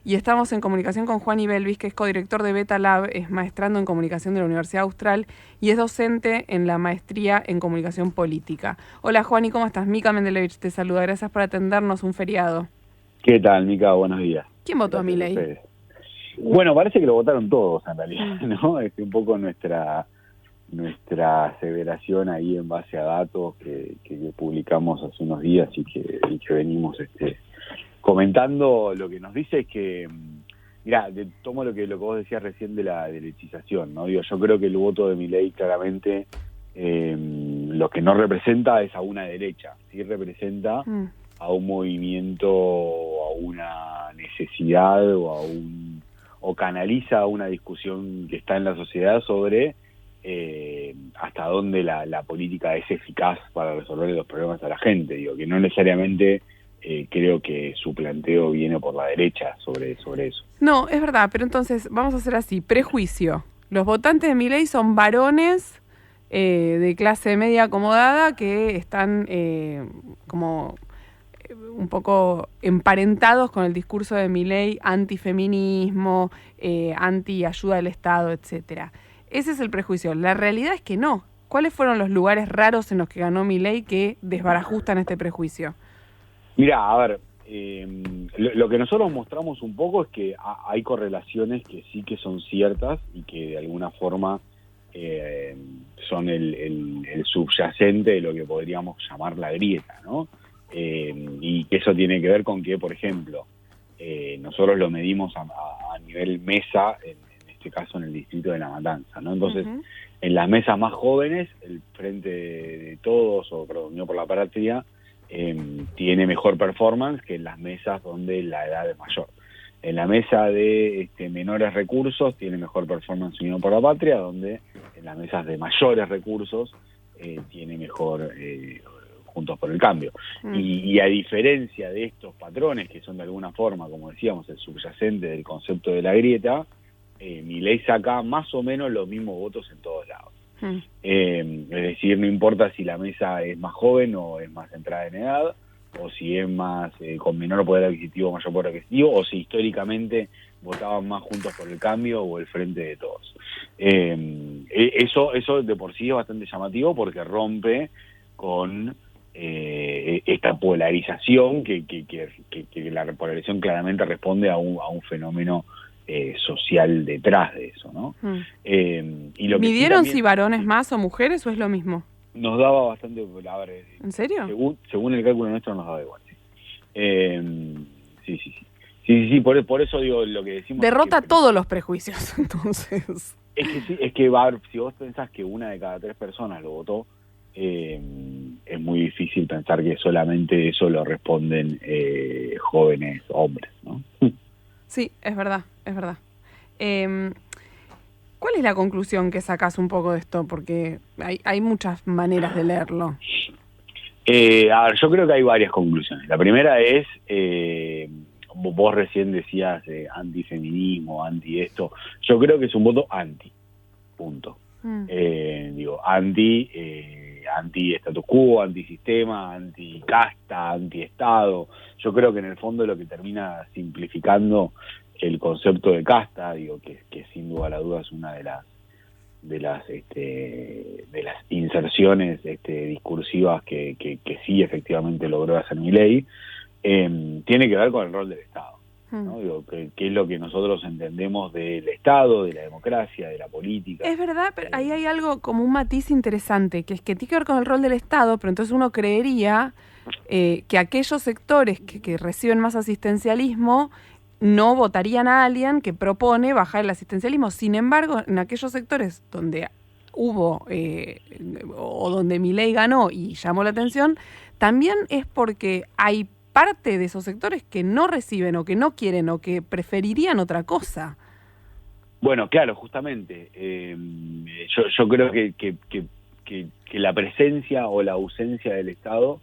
Y estamos en comunicación con Juani Belvis, que es codirector de Beta Lab, es maestrando en comunicación de la Universidad Austral y es docente en la maestría en comunicación política. Hola Juani, ¿cómo estás? Mica Mendelevich te saluda, gracias por atendernos, un feriado. ¿Qué tal, Mica? Buenos días. ¿Quién votó a Gracias a Milei? ustedes. Bueno, parece que lo votaron todos en realidad, ¿no? Un poco nuestra aseveración ahí en base a datos que publicamos hace unos días y que venimos comentando. Lo que nos dice es que, mirá, tomo lo que vos decías recién de la derechización, ¿no? Digo, yo creo que el voto de Milei claramente lo que no representa es a una derecha, sí representa a un movimiento, a una necesidad o canaliza una discusión que está en la sociedad sobre hasta dónde la política es eficaz para resolver los problemas a la gente. Digo, que no necesariamente creo que su planteo viene por la derecha sobre eso. No, es verdad, pero entonces vamos a hacer así, prejuicio. Los votantes de Milei son varones de clase media acomodada que están como un poco emparentados con el discurso de Milei, antifeminismo, anti-ayuda del Estado, etcétera. Ese es el prejuicio. La realidad es que no. ¿Cuáles fueron los lugares raros en los que ganó Milei que desbarajustan este prejuicio? Mira, a ver, lo que nosotros mostramos un poco es que hay correlaciones que sí que son ciertas y que de alguna forma son el subyacente de lo que podríamos llamar la grieta, ¿no? Y que eso tiene que ver con que, por ejemplo, nosotros lo medimos a nivel mesa, en este caso en el distrito de La Matanza, ¿no? Entonces, en las mesas más jóvenes, el Frente de Todos, o perdón, Unión por la Patria, tiene mejor performance que en las mesas donde la edad es mayor. En la mesa de menores recursos tiene mejor performance Unión por la Patria, donde en las mesas de mayores recursos tiene mejor Juntos por el Cambio. Y a diferencia de estos patrones, que son de alguna forma, como decíamos, el subyacente del concepto de la grieta, Milei saca más o menos los mismos votos en todos lados. Es decir, no importa si la mesa es más joven o es más centrada en edad, o si es más con menor poder adquisitivo o mayor poder adquisitivo, o si históricamente votaban más Juntos por el Cambio o el Frente de Todos. Eso de por sí es bastante llamativo porque rompe con esta polarización que la polarización claramente responde a un fenómeno social detrás de eso, ¿no? Y lo que ¿Midieron sí si varones más o mujeres o es lo mismo? nos daba bastante, a ver, ¿En serio? según el cálculo nuestro nos daba igual, sí. Sí, por eso digo lo que decimos. Derrota es que, todos los prejuicios, entonces. Es que sí, es que va, si vos pensás que una de cada 3 personas lo votó, es muy difícil pensar que solamente eso lo responden jóvenes hombres, ¿no? Sí, es verdad, es verdad. ¿Cuál es la conclusión que sacás un poco de esto? Porque hay muchas maneras de leerlo. A ver, yo creo que hay varias conclusiones. La primera es, vos recién decías antifeminismo, anti esto. Yo creo que es un voto anti, punto. Digo, anti status quo, antisistema, anti casta, anti Estado. Yo creo que en el fondo lo que termina simplificando el concepto de casta, digo, que sin duda la duda es una de las inserciones discursivas que sí efectivamente logró hacer Milei, tiene que ver con el rol del Estado, ¿no? Digo, que es lo que nosotros entendemos del Estado, de la democracia, de la política. Es verdad, pero ahí hay algo como un matiz interesante, que es que tiene que ver con el rol del Estado, pero entonces uno creería que aquellos sectores que reciben más asistencialismo no votarían a alguien que propone bajar el asistencialismo. Sin embargo, en aquellos sectores donde hubo o donde Milei ganó y llamó la atención, también es porque hay parte de esos sectores que no reciben o que no quieren o que preferirían otra cosa. Bueno, claro, justamente. Yo creo que la presencia o la ausencia del Estado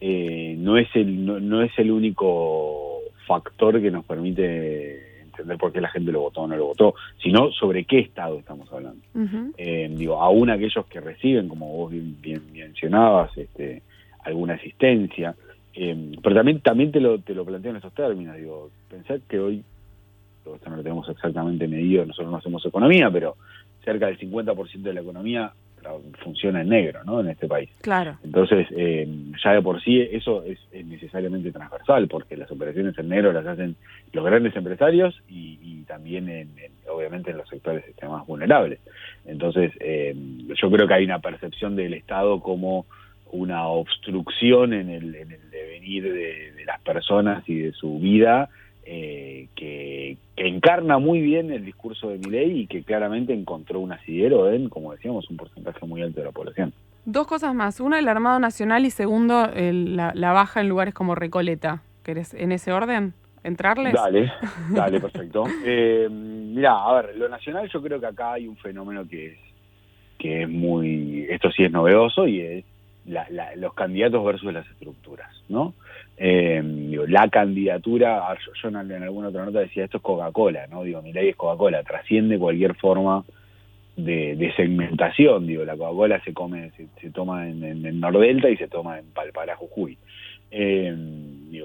no es el único factor que nos permite entender por qué la gente lo votó o no lo votó, sino sobre qué Estado estamos hablando. Digo, aún aquellos que reciben, como vos bien mencionabas, alguna asistencia, pero también te lo planteo en estos términos. Digo, pensar que hoy esto no lo tenemos exactamente medido, nosotros no hacemos economía, pero cerca del 50% de la economía funciona en negro, ¿no? En este país. Claro. Entonces, ya de por sí eso es necesariamente transversal, porque las operaciones en negro las hacen los grandes empresarios y también, obviamente, en los sectores más vulnerables. Entonces, yo creo que hay una percepción del Estado como una obstrucción en el devenir de las personas y de su vida, que encarna muy bien el discurso de Milei y que claramente encontró un asidero en, como decíamos, un porcentaje muy alto de la población. Dos cosas más. Una, el Armado Nacional, y segundo, la baja en lugares como Recoleta. ¿Querés en ese orden entrarles? Dale, perfecto. Mirá, a ver, lo nacional, yo creo que acá hay un fenómeno que es muy, esto sí es novedoso, y es los candidatos versus las estructuras, ¿no? La candidatura, yo en alguna otra nota decía, esto es Coca-Cola, ¿no? Digo, Milei es Coca-Cola, trasciende cualquier forma de segmentación. Digo, la Coca-Cola se toma en Nordelta y se toma en Palpara, Jujuy. Y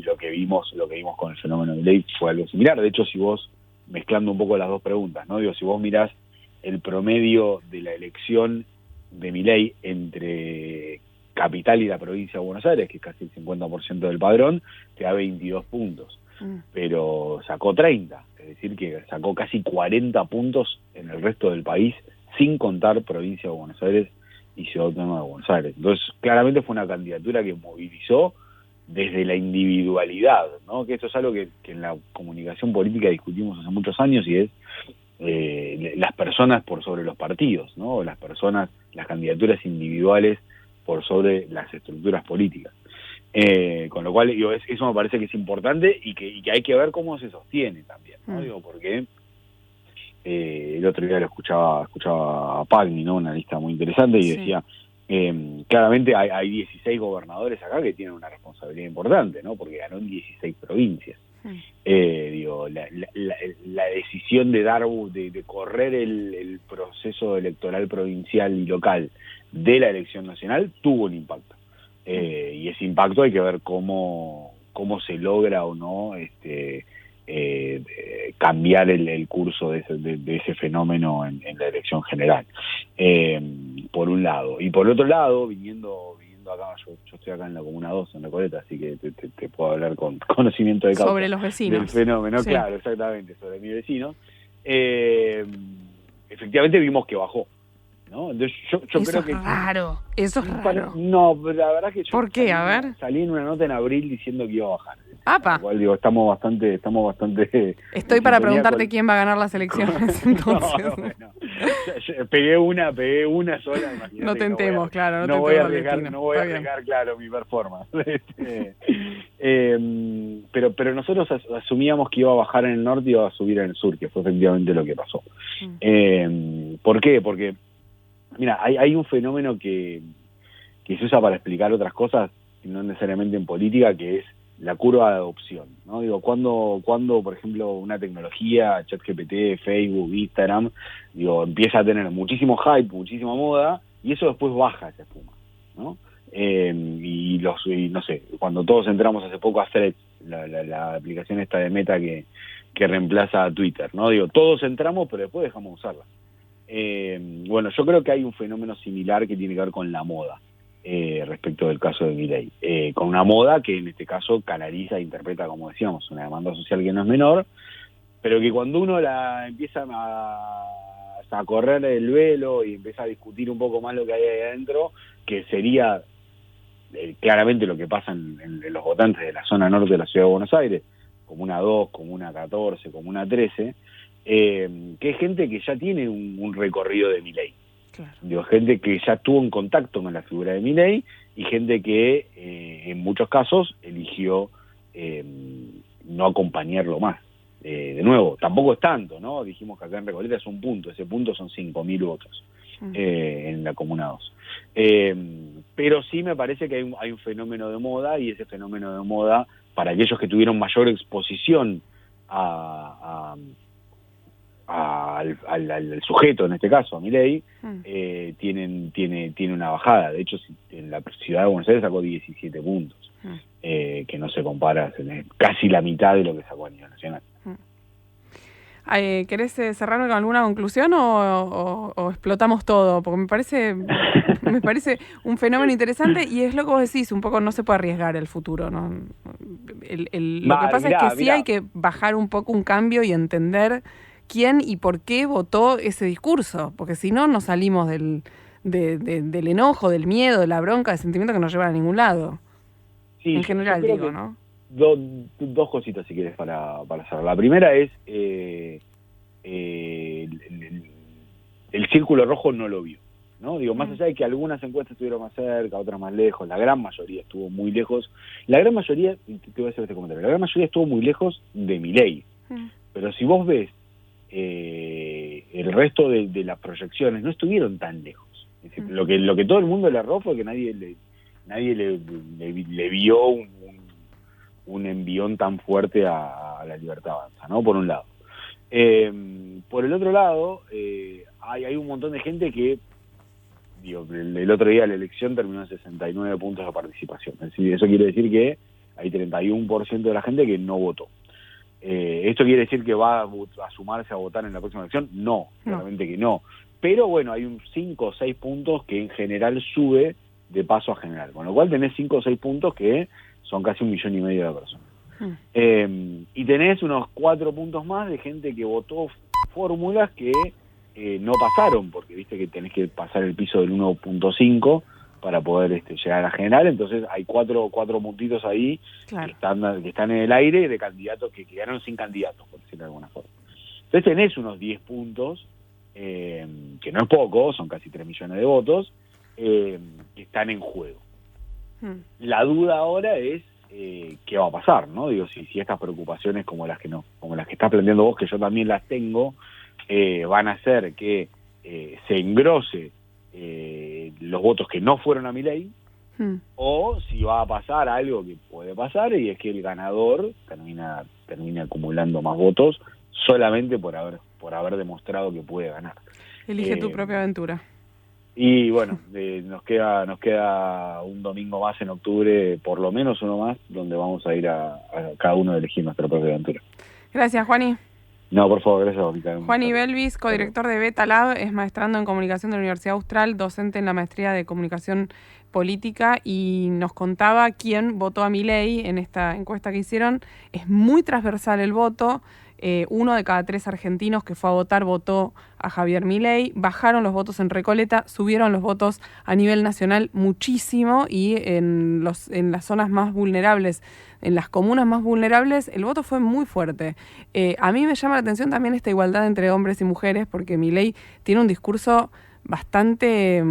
lo que vimos con el fenómeno de Milei fue algo similar. De hecho, si vos, mezclando un poco las dos preguntas, ¿no? Digo, si vos mirás el promedio de la elección de Milei entre Capital y la provincia de Buenos Aires, que es casi el 50% del padrón, te da 22 puntos. Pero sacó 30, es decir, que sacó casi 40 puntos en el resto del país, sin contar provincia de Buenos Aires y Ciudad Autónoma de Buenos Aires. Entonces, claramente fue una candidatura que movilizó desde la individualidad, ¿no? Que esto es algo que en la comunicación política discutimos hace muchos años, y es las personas por sobre los partidos, ¿no? Las candidaturas individuales por sobre las estructuras políticas. Con lo cual, eso me parece que es importante y que hay que ver cómo se sostiene también, ¿no? Digo, porque el otro día lo escuchaba a Pagni, ¿no? Una lista muy interesante, y decía, claramente hay 16 gobernadores acá que tienen una responsabilidad importante, ¿no? Porque ganó en 16 provincias. La decisión de correr el proceso electoral provincial y local de la elección nacional tuvo un impacto. Y ese impacto hay que ver cómo se logra o no cambiar el curso de ese fenómeno en la elección general, por un lado. Y por otro lado, viniendo acá, yo estoy acá en la Comuna 2, en Recoleta, así que te puedo hablar con conocimiento de causa. Sobre los vecinos. Del fenómeno, sí. Claro, exactamente, sobre mi vecino. Efectivamente vimos que bajó, ¿no? Entonces yo creo que... Eso es raro. No, la verdad que yo... ¿Por qué? A ver. Salí en una nota en abril diciendo que iba a bajar. ¡Apa! Igual, digo, estamos bastante... Estoy para preguntarte quién va a ganar las elecciones, entonces. No. Yo pegué una sola, imagínate. No tentemos, claro. No voy a arriesgar, claro, mi performance. Pero nosotros asumíamos que iba a bajar en el norte y iba a subir en el sur, que fue efectivamente lo que pasó. ¿Por qué? Porque, mira, hay un fenómeno que se usa para explicar otras cosas, no necesariamente en política, que es la curva de adopción, ¿no? Digo, cuando por ejemplo, una tecnología, ChatGPT, Facebook, Instagram, empieza a tener muchísimo hype, muchísima moda, y eso después baja esa espuma, ¿no? Y no sé, cuando todos entramos hace poco a Threads, la aplicación esta de Meta que reemplaza a Twitter, ¿no? Todos entramos, pero después dejamos de usarla. Bueno, yo creo que hay un fenómeno similar que tiene que ver con la moda. Respecto del caso de Milei, con una moda que en este caso canaliza e interpreta, como decíamos, una demanda social que no es menor, pero que cuando uno la empieza a correr el velo y empieza a discutir un poco más lo que hay ahí adentro, que sería claramente lo que pasa en los votantes de la zona norte de la Ciudad de Buenos Aires, Comuna 2, Comuna 14, Comuna 13, que es gente que ya tiene un recorrido de Milei. Claro. Gente que ya estuvo en contacto con la figura de Milei y gente que en muchos casos eligió no acompañarlo más. De nuevo, tampoco es tanto, ¿no? Dijimos que acá en Recoleta es un punto, ese punto son 5.000 votos en la Comuna 2. Pero sí me parece que hay un fenómeno de moda, y ese fenómeno de moda, para aquellos que tuvieron mayor exposición al sujeto, en este caso a Milei, tiene una bajada. De hecho, en la ciudad de Buenos Aires sacó 17 puntos, que no se compara, casi la mitad de lo que sacó a nivel nacional. ¿Querés cerrarme con alguna conclusión o explotamos todo? Porque me parece un fenómeno interesante y es lo que vos decís, un poco no se puede arriesgar el futuro, ¿no? Lo que pasa es que sí hay que bajar un poco un cambio y entender quién y por qué votó ese discurso, porque si no, no salimos del enojo, del miedo, de la bronca, del sentimiento que no lleva a ningún lado. Sí, en general, digo, ¿no? Dos cositas, si quieres, para hacer. La primera es, el círculo rojo no lo vio, ¿no? Digo, más allá de que algunas encuestas estuvieron más cerca, otras más lejos, la gran mayoría estuvo muy lejos. La gran mayoría, te voy a hacer este comentario, la gran mayoría estuvo muy lejos de Milei. Pero si vos ves, el resto de las proyecciones no estuvieron tan lejos. Es decir, lo que todo el mundo le erró fue que nadie le vio un envión tan fuerte a la Libertad Avanza, ¿no? Por un lado. Por el otro lado, hay un montón de gente que, digo, el otro día la elección terminó en 69 puntos de participación. Es decir, eso quiere decir que hay 31% de la gente que no votó. ¿Esto quiere decir que va a sumarse a votar en la próxima elección? No, claramente que no. Pero bueno, hay 5 o 6 puntos que en general sube de paso a general. Con lo cual tenés 5 o 6 puntos que son casi 1,5 millones de personas. Y tenés unos 4 puntos más de gente que votó fórmulas que no pasaron, porque viste que tenés que pasar el piso del 1.5 para poder llegar a la general. Entonces hay cuatro puntitos ahí, claro, que están en el aire, de candidatos que quedaron sin candidatos, por decirlo de alguna forma. Entonces tenés unos 10 puntos, que no es poco, son casi 3 millones de votos, que están en juego. La duda ahora es qué va a pasar, ¿no? Digo, si estas preocupaciones como las que estás planteando vos, que yo también las tengo, van a hacer que se engrose los votos que no fueron a Milei, o si va a pasar algo que puede pasar, y es que el ganador termina acumulando más votos solamente por haber demostrado que puede ganar. Elige tu propia aventura. Y bueno, nos queda un domingo más en octubre, por lo menos uno más, donde vamos a ir a cada uno a elegir nuestra propia aventura. Gracias, Juani. No, por favor, gracias a vos. Juani Belvis, codirector de Beta Lab, es maestrando en comunicación de la Universidad Austral, docente en la maestría de comunicación política, y nos contaba quién votó a Milei en esta encuesta que hicieron. Es muy transversal el voto. 1 de cada 3 argentinos que fue a votar votó a Javier Milei. Bajaron los votos en Recoleta, subieron los votos a nivel nacional muchísimo, y en las zonas más vulnerables, en las comunas más vulnerables, el voto fue muy fuerte. A mí me llama la atención también esta igualdad entre hombres y mujeres, porque Milei tiene un discurso bastante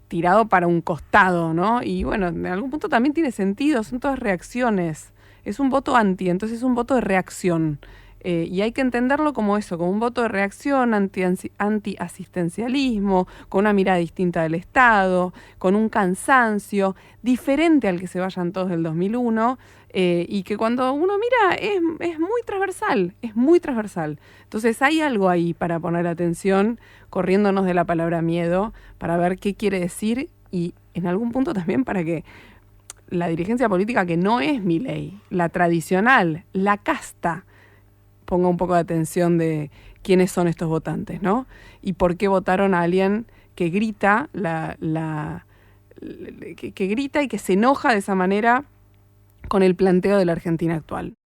tirado para un costado, ¿no? Y bueno, en algún punto también tiene sentido, son todas reacciones. Es un voto anti, entonces es un voto de reacción. Y hay que entenderlo como eso, como un voto de reacción, anti-asistencialismo, con una mirada distinta del Estado, con un cansancio diferente al que se vayan todos del 2001, y que cuando uno mira es muy transversal, es muy transversal. Entonces hay algo ahí para poner atención, corriéndonos de la palabra miedo, para ver qué quiere decir, y en algún punto también para que la dirigencia política, que no es Milei, la tradicional, la casta, ponga un poco de atención de quiénes son estos votantes, ¿no? Y por qué votaron a alguien que grita, que grita y que se enoja de esa manera con el planteo de la Argentina actual.